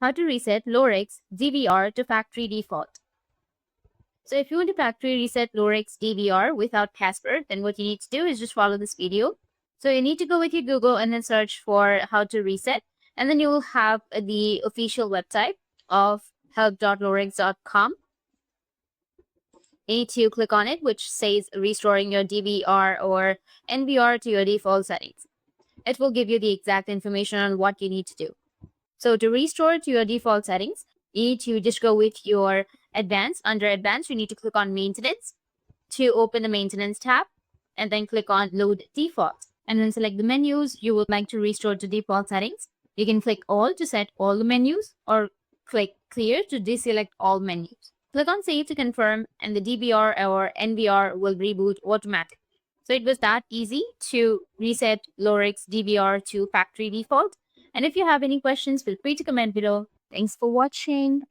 how to reset Lorex DVR to factory default. So if you want to factory reset Lorex DVR without Casper, then what you need to do is just follow this video. So you need to go with your Google and then search for how to reset. And then you will have the official website of help.lorex.com. You need to click on it, which says restoring your DVR or NVR to your default settings. It will give you the exact information on what you need to do. So to restore to your default settings, you need to just go with your advanced. Under advanced, you need to click on maintenance to open the maintenance tab and then click on load default and then select the menus you would like to restore to default settings. You can click all to set all the menus or click clear to deselect all menus. Click on save to confirm and the DVR or NVR will reboot automatically. So it was that easy to reset Lorex DVR to factory default. And if you have any questions, feel free to comment below. Thanks for watching.